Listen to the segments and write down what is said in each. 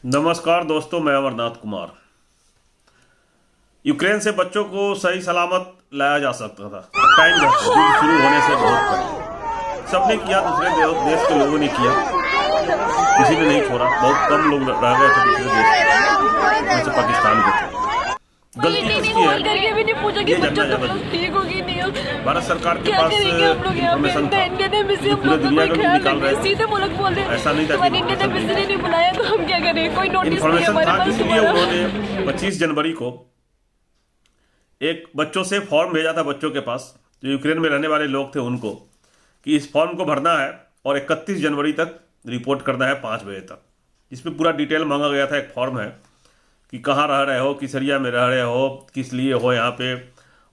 नमस्कार दोस्तों, मैं अमरनाथ कुमार। यूक्रेन से बच्चों को सही सलामत लाया जा सकता था। टाइम था, युद्ध शुरू होने से बहुत पहले सबने किया, दूसरे देश के लोगों ने किया, किसी ने नहीं छोड़ा। बहुत कम लोग रह गए थे दूसरे देश जैसे पाकिस्तान के थे। गलती किसकी है ये जानना जरूरी। भारत सरकार के पास इन्फॉर्मेशन था, पूरे दुनिया का निकाल रहे थे। ऐसा नहीं था कि इन्फॉर्मेशन था, इसलिए उन्होंने 25 जनवरी को एक बच्चों से फॉर्म भेजा था, बच्चों के पास जो यूक्रेन में रहने वाले लोग थे उनको, कि इस फॉर्म को भरना है और 31 जनवरी तक रिपोर्ट करना है 5 बजे तक। इसमें पूरा डिटेल मांगा गया था। एक फॉर्म है कि कहाँ रह रहे हो, किस एरिया में रह रहे हो, किस लिए हो यहाँ पे,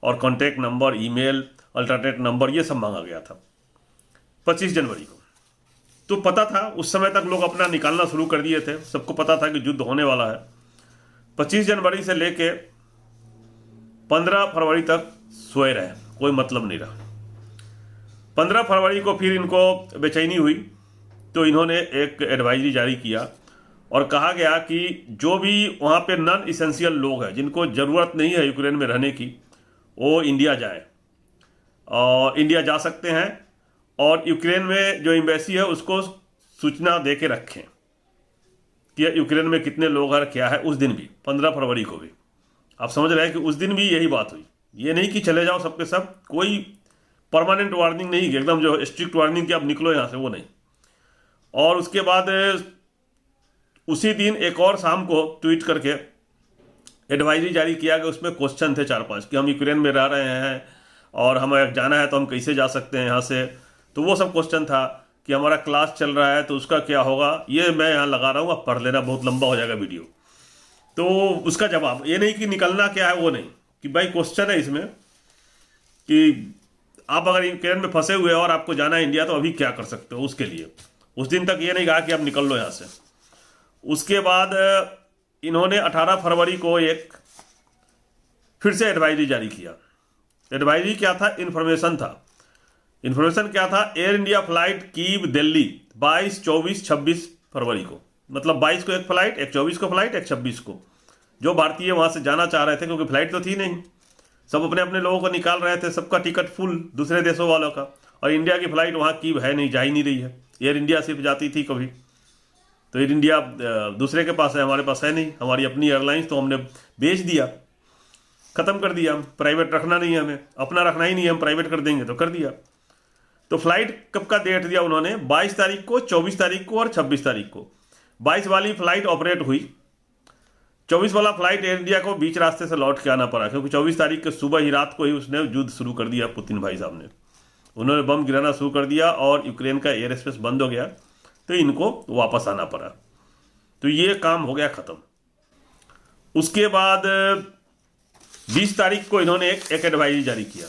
और contact number, email, alternate number, ये सब मांगा गया था 25 जनवरी को। तो पता था, उस समय तक लोग अपना निकालना शुरू कर दिए थे। सबको पता था कि युद्ध होने वाला है। 25 जनवरी से लेके 15 फरवरी तक सोए रहे, कोई मतलब नहीं रहा। 15 फरवरी को फिर इनको बेचैनी हुई, तो इन्होंने एक एडवाइजरी जारी किया और कहा गया कि जो भी वहाँ पे नॉन इसेंशियल लोग हैं, जिनको ज़रूरत नहीं है यूक्रेन में रहने की, वो इंडिया जाए, और इंडिया जा सकते हैं। और यूक्रेन में जो एम्बेसी है उसको सूचना दे के रखें कि यूक्रेन में कितने लोग हैं, क्या है। उस दिन भी 15 फरवरी को भी आप समझ रहे हैं कि उस दिन भी यही बात हुई। ये नहीं कि चले जाओ सबके सब, कोई परमानेंट वार्निंग नहीं कि एकदम जो स्ट्रिक्ट वार्निंग कि आप निकलो यहाँ से, वो नहीं। और उसके बाद उसी दिन एक और शाम को ट्वीट करके एडवाइजरी जारी किया कि उसमें क्वेश्चन थे 4-5 कि हम यूक्रेन में रह रहे हैं और हमें जाना है तो हम कैसे जा सकते हैं यहाँ से। तो वो सब क्वेश्चन था कि हमारा क्लास चल रहा है तो उसका क्या होगा। ये मैं यहाँ लगा रहा हूँ, आप पढ़ लेना, बहुत लंबा हो जाएगा वीडियो। तो उसका जवाब ये नहीं कि निकलना क्या है, वो नहीं, कि भाई क्वेश्चन है इसमें कि आप अगर यूक्रेन में फंसे हुए हो और आपको जाना है इंडिया, तो अभी क्या कर सकते हो। उसके लिए उस दिन तक ये नहीं कहा कि आप निकल लो यहाँ से। उसके बाद इन्होंने 18 फरवरी को एक फिर से एडवाइजरी जारी किया। एडवाइजरी क्या था? इन्फॉर्मेशन था। इन्फॉर्मेशन क्या था? Air India flight Kyiv Delhi 22, 24, 26 फरवरी को, मतलब 22 को एक फ्लाइट, एक 24 को फ्लाइट, एक 26 को। जो भारतीय वहाँ से जाना चाह रहे थे, क्योंकि फ्लाइट तो थी नहीं, सब अपने अपने लोगों को निकाल रहे थे, सबका टिकट फुल दूसरे देशों वालों का। और इंडिया की फ्लाइट वहाँ कीव है नहीं, जा ही नहीं रही है। एयर इंडिया सिर्फ जाती थी कभी, तो एयर इंडिया दूसरे के पास है, हमारे पास है नहीं। हमारी अपनी एयरलाइंस तो हमने बेच दिया, ख़त्म कर दिया। हम प्राइवेट रखना नहीं है, हमें अपना रखना ही नहीं है, हम प्राइवेट कर देंगे, तो कर दिया। तो फ्लाइट कब का डेट दिया उन्होंने? 22 तारीख को, 24 तारीख को और 26 तारीख को। 22 वाली फ्लाइट ऑपरेट हुई, 24 वाला फ्लाइट एयर इंडिया को बीच रास्ते से लौट के आना पड़ा, क्योंकि 24 तारीख के सुबह ही, रात को ही उसने युद्ध शुरू कर दिया। पुतिन भाई साहब ने, उन्होंने बम गिराना शुरू कर दिया और यूक्रेन का एयर स्पेस बंद हो गया, तो इनको वापस आना पड़ा। तो ये काम हो गया ख़त्म। उसके बाद 20 तारीख को इन्होंने एक एडवाइजरी जारी किया।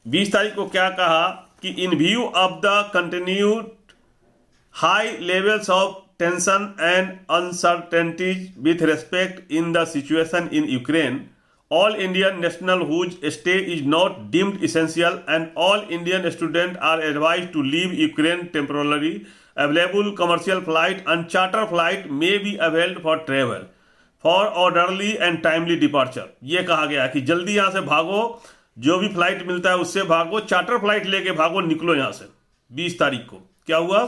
20 तारीख को क्या कहा कि इन view of the continued high levels of tension and uncertainties with respect in the situation in Ukraine, all Indian national whose stay is not deemed essential and all Indian students are advised to leave Ukraine temporarily. Available commercial flight and charter flight may be availed for travel for orderly and timely departure. ये कहा गया कि जल्दी यहाँ से भागो, जो भी फ्लाइट मिलता है उससे भागो, चार्टर फ्लाइट लेके भागो, निकलो यहाँ से। 20 तारीख को क्या हुआ?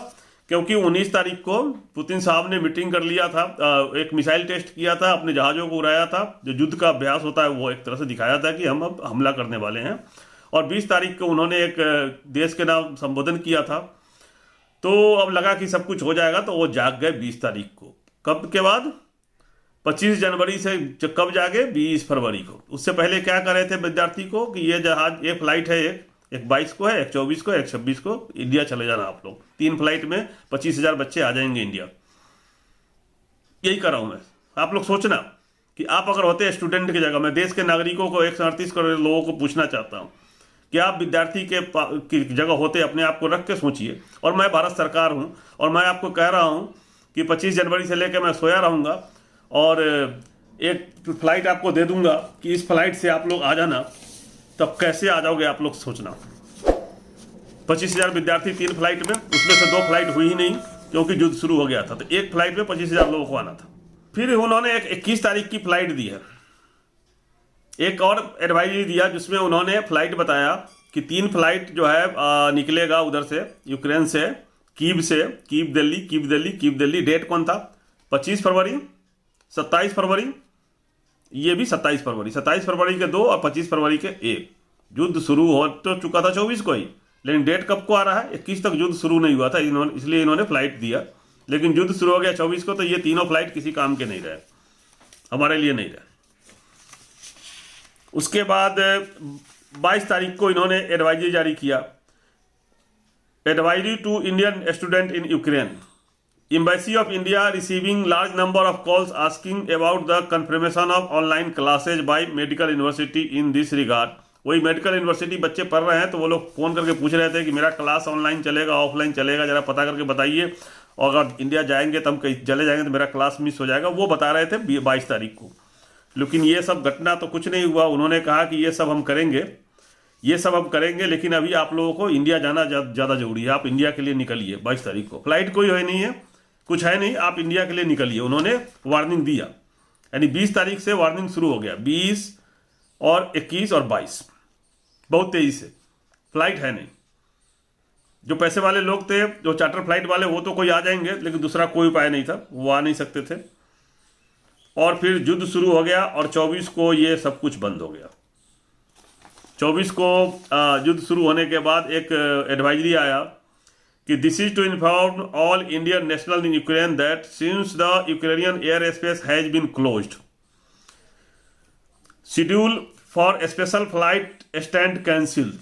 क्योंकि 19 तारीख को पुतिन साहब ने मीटिंग कर लिया था, एक मिसाइल टेस्ट किया था, अपने जहाज़ों को उड़ाया था, जो युद्ध का अभ्यास होता है वो एक तरह से दिखाया था कि हम अब हमला करने वाले हैं। और 20 तारीख को उन्होंने एक देश के नाम संबोधन किया था। तो अब लगा कि सब कुछ हो जाएगा, तो वो जाग गए 20 तारीख को। कब के बाद? 25 जनवरी से कब जागे? 20 फरवरी को। उससे पहले क्या कर रहे थे विद्यार्थी को कि ये जहाज, ये फ्लाइट है, एक 22 को है, एक 24 को, एक 26 को इंडिया चले जाना आप लोग। 3 फ्लाइट में 25,000 बच्चे आ जाएंगे इंडिया। यही कर रहा हूं मैं। आप लोग सोचना कि आप अगर होते स्टूडेंट की जगह, मैं देश के नागरिकों को, 138 करोड़ लोगों को पूछना चाहता हूं कि आप विद्यार्थी की जगह होते, अपने आप को रख के सोचिए। और मैं भारत सरकार हूं और मैं आपको कह रहा हूं कि 25 जनवरी से लेकर मैं सोया रहूंगा और एक फ्लाइट आपको दे दूंगा कि इस फ्लाइट से आप लोग आ जाना। तब कैसे आ जाओगे आप लोग सोचना। 25,000 विद्यार्थी 3 फ्लाइट में, उसमें से 2 फ्लाइट हुई ही नहीं, क्योंकि युद्ध शुरू हो गया था। तो एक फ्लाइट में 25,000 लोगों को आना था। फिर उन्होंने एक 21 तारीख की फ्लाइट दी है, एक और एडवाइजरी दिया जिसमें उन्होंने फ्लाइट बताया कि 3 फ्लाइट जो है निकलेगा उधर से, यूक्रेन से, Kyiv Delhi, Kyiv Delhi. Date कौन था? 25 फरवरी, 27 फरवरी, ये भी 27 फरवरी, 27 फरवरी के 2 और 25 फरवरी के 1। युद्ध शुरू हो तो चुका था 24 को ही, लेकिन डेट कब को आ रहा है? 21 तक युद्ध शुरू नहीं हुआ था, इसलिए इन्होंने फ्लाइट दिया। लेकिन युद्ध शुरू हो गया 24 को, तो ये तीनों फ्लाइट किसी काम के नहीं रहे, हमारे लिए नहीं रहे। उसके बाद 22 तारीख को इन्होंने एडवाइजरी जारी किया, advisory to Indian student in Ukraine, embassy of India receiving large number of calls asking about the confirmation of online classes by medical university in this regard. वही मेडिकल यूनिवर्सिटी बच्चे पढ़ रहे हैं, तो वो लोग फ़ोन करके पूछ रहे थे कि मेरा क्लास ऑनलाइन चलेगा, ऑफलाइन चलेगा, जरा पता करके बताइए, और अगर इंडिया जाएंगे तो हम कहीं चले जाएंगे तो मेरा क्लास मिस हो जाएगा, वो बता रहे थे 22 तारीख को। लेकिन ये सब घटना तो कुछ नहीं हुआ। उन्होंने कहा कि ये सब हम करेंगे, लेकिन अभी आप लोगों को इंडिया जाना ज़्यादा जरूरी है, आप इंडिया के लिए निकलिए। 22 तारीख को फ्लाइट कोई है नहीं है, कुछ है नहीं, आप इंडिया के लिए निकलिए, उन्होंने वार्निंग दिया। यानी 20 तारीख से वार्निंग शुरू हो गया, 20 और 21 और 22, बहुत तेजी से। फ्लाइट है नहीं। जो पैसे वाले लोग थे, जो चार्टर फ्लाइट वाले, वो तो कोई आ जाएंगे, लेकिन दूसरा कोई उपाय नहीं था, वो आ नहीं सकते थे। और फिर युद्ध शुरू हो गया और 24 को ये सब कुछ बंद हो गया। 24 को युद्ध शुरू होने के बाद एक एडवाइजरी आया कि this is to inform all Indian national in Ukraine that since the Ukrainian air space has been closed, schedule for special flight stand cancelled,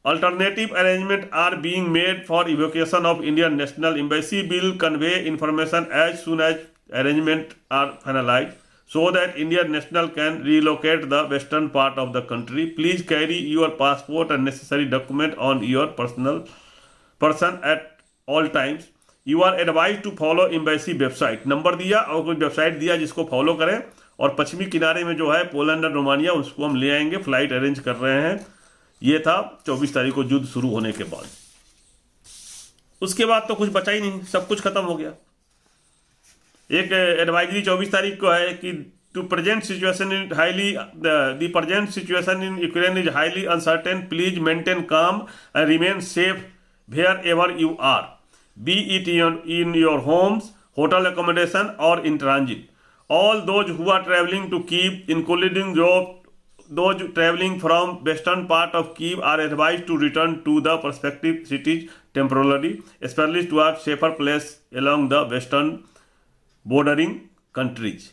alternative arrangement are being made for evacuation of Indian national. Embassy will convey information as soon as arrangements are finalized so that Indian national can relocate the western part of the country. Please carry your passport and necessary document on your person at all times. You are advised to follow embassy website. Number दिया और कोई website दिया जिसको follow करें, और पश्चिमी किनारे में जो है पोलैंड और रोमानिया, उसको हम ले आएंगे, फ्लाइट अरेंज कर रहे हैं। ये था 24 तारीख को युद्ध शुरू होने के बाद। उसके बाद तो कुछ बचा ही नहीं, सब कुछ खत्म हो गया। एक एडवाइजरी 24 तारीख को है कि to present situation in highly the present situation in Ukraine is highly uncertain, please maintain calm and remain safe wherever you are, be it in your homes, hotel accommodation और in transit. All those who are travelling to Kyiv including those traveling from western part of Kyiv are advised to return to the respective cities temporarily, especially to a safer place along the western bordering countries.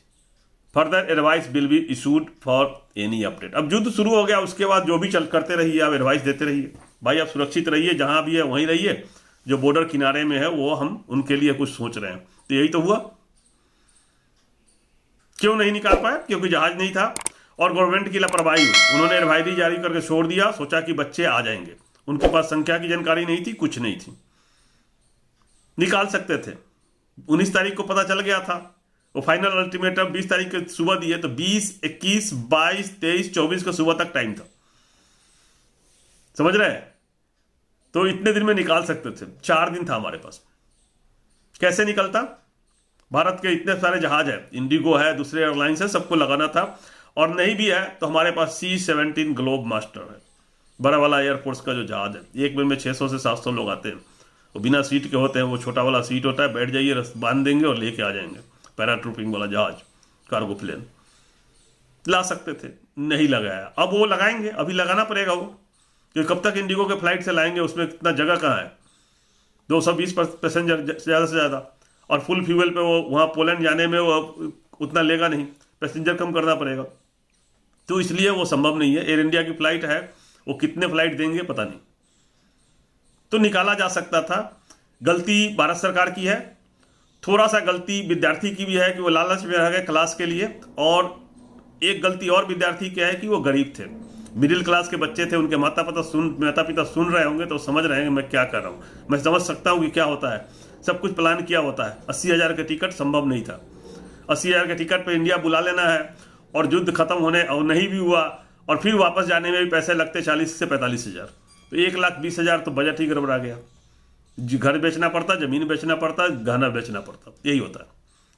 Further advice will be issued for any update. अब युद्ध शुरू हो गया, उसके बाद जो भी चल करते रहिए, आप एडवाइस देते रहिए, भाई आप सुरक्षित रहिए, जहां भी है वहीं रहिए, जो बॉर्डर किनारे में है वो हम उनके लिए कुछ सोच रहे हैं। तो यही तो हुआ। क्यों नहीं निकाल पाया? क्योंकि जहाज नहीं था और गवर्नमेंट की लापरवाही। उन्होंने एडवाइजरी जारी करके छोड़ दिया, सोचा कि बच्चे आ जाएंगे, उनके पास संख्या की जानकारी नहीं थी, कुछ नहीं थी, निकाल सकते थे। 19 तारीख को पता चल गया था, वो फाइनल अल्टीमेटम 20 तारीख के सुबह दिए, तो 20, 21, 22, 23, 24 को सुबह तक टाइम था, समझ रहे हैं? तो इतने दिन में निकाल सकते थे, 4 दिन था हमारे पास। कैसे निकलता? भारत के इतने सारे जहाज है, इंडिगो है, दूसरे एयरलाइंस है, सबको लगाना था। और नहीं भी है तो हमारे पास C-17 ग्लोब मास्टर है, बड़ा वाला एयरफोर्स का जो जहाज है, एक दिन में 600 से 700 लोग आते हैं, वो बिना सीट के होते हैं, वो छोटा वाला सीट होता है, बैठ जाइए, बांध देंगे और लेके आ जाएंगे। पैराट्रूपिंग वाला जहाज, कार्गो प्लेन ला सकते थे, नहीं लगाया। अब वो लगाएंगे, अभी लगाना पड़ेगा वो, क्योंकि कब तक इंडिगो के फ्लाइट से लाएंगे, उसमें कितना जगह कहाँ है, 220 पैसेंजर ज़्यादा से ज़्यादा, और फुल फ्यूल पे वो वहाँ पोलैंड जाने में वो उतना लेगा नहीं, पैसेंजर कम करना पड़ेगा, तो इसलिए वो संभव नहीं है। एयर इंडिया की फ्लाइट है, वो कितने फ्लाइट देंगे पता नहीं, तो निकाला जा सकता था। गलती भारत सरकार की है, थोड़ा सा गलती विद्यार्थी की भी है कि वो लालच में रह गए क्लास के लिए, और एक गलती और विद्यार्थी की है कि वो गरीब थे, मिडिल क्लास के बच्चे थे, उनके माता पिता सुन रहे होंगे तो समझ रहे हैं मैं क्या कर रहा हूँ, मैं समझ सकता हूँ कि क्या होता है, सब कुछ प्लान किया होता है। 80,000 का टिकट संभव नहीं था, 80,000 के टिकट पे इंडिया बुला लेना है, और युद्ध खत्म होने और नहीं भी हुआ, और फिर वापस जाने में भी पैसे लगते 40 से 45,000, तो 1,20,000 तो बजट ही गड़बड़ा गया। घर बेचना पड़ता, ज़मीन बेचना पड़ता, गहना बेचना पड़ता, यही होता है।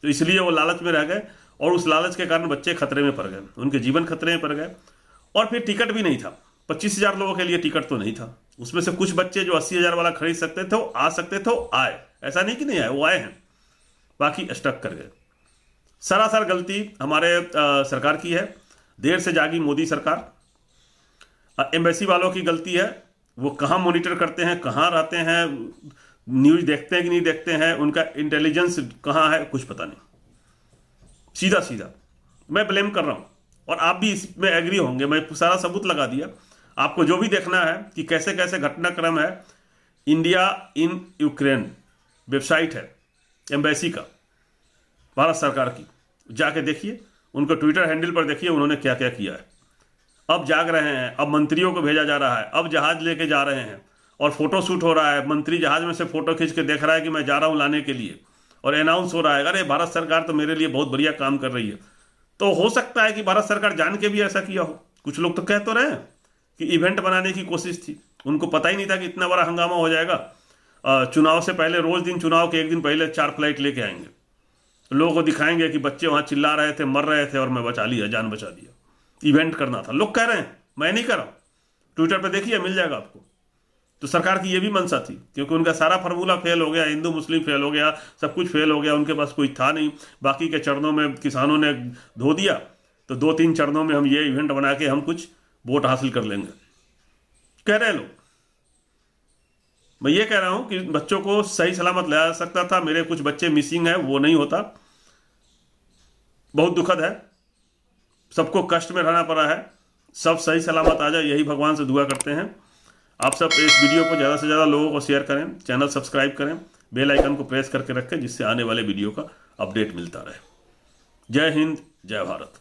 तो इसलिए वो लालच में रह गए और उस लालच के कारण बच्चे खतरे में पड़ गए, उनके जीवन खतरे में पड़ गए। और फिर टिकट भी नहीं था, 25,000 लोगों के लिए टिकट तो नहीं था। उसमें से कुछ बच्चे जो 80,000 वाला खरीद सकते थे वो आ सकते थे, वो आए, ऐसा नहीं कि नहीं आए, वो आए हैं, बाकी स्टक कर गए। सरासर गलती हमारे सरकार की है, देर से जागी मोदी सरकार। एम्बेसी वालों की गलती है, वो कहाँ मॉनिटर करते हैं, कहाँ रहते हैं, न्यूज़ देखते हैं कि नहीं देखते हैं, उनका इंटेलिजेंस कहाँ है, कुछ पता नहीं। सीधा सीधा मैं ब्लेम कर रहा हूँ और आप भी इसमें एग्री होंगे। मैं सारा सबूत लगा दिया, आपको जो भी देखना है कि कैसे कैसे घटनाक्रम है। इंडिया इन यूक्रेन वेबसाइट है एम्बेसी का, भारत सरकार की, जाके देखिए, उनको ट्विटर हैंडल पर देखिए उन्होंने क्या क्या किया है। अब जाग रहे हैं, अब मंत्रियों को भेजा जा रहा है, अब जहाज लेके जा रहे हैं और फोटो शूट हो रहा है, मंत्री जहाज में से फोटो खींच के देख रहा है कि मैं जा रहा हूँ लाने के लिए, और अनाउंस हो रहा है अरे भारत सरकार तो मेरे लिए बहुत बढ़िया काम कर रही है। तो हो सकता है कि भारत सरकार जान के भी ऐसा किया हो। कुछ लोग तो कह तो रहे हैं कि इवेंट बनाने की कोशिश थी, उनको पता ही नहीं था कि इतना बड़ा हंगामा हो जाएगा। चुनाव से पहले, रोज दिन चुनाव के एक दिन पहले 4 फ्लाइट लेके आएंगे, लोगों को दिखाएंगे कि बच्चे वहां चिल्ला रहे थे, मर रहे थे और मैं बचा लिया, जान बचा दिया। इवेंट करना था, लोग कह रहे हैं, मैं नहीं कर रहा हूं, ट्विटर पे देखिए मिल जाएगा आपको। तो सरकार की ये भी मंशा थी, क्योंकि उनका सारा फार्मूला फेल हो गया, हिंदू मुस्लिम फेल हो गया, सब कुछ फेल हो गया, उनके पास कोई था नहीं। बाकी के चरणों में किसानों ने धो दिया, तो 2-3 चरणों में हम ये इवेंट बना के हम कुछ वोट हासिल कर लेंगे, कह रहे लोग। मैं ये कह रहा हूं कि बच्चों को सही सलामत लाया जा सकता था। मेरे कुछ बच्चे मिसिंग है, वो नहीं होता, बहुत दुखद है, सबको कष्ट में रहना पड़ा है। सब सही सलामत आ जाए, यही भगवान से दुआ करते हैं। आप सब इस वीडियो को ज़्यादा से ज़्यादा लोगों को शेयर करें, चैनल सब्सक्राइब करें, बेल आइकन को प्रेस करके रखें, जिससे आने वाले वीडियो का अपडेट मिलता रहे। जय हिंद, जय भारत।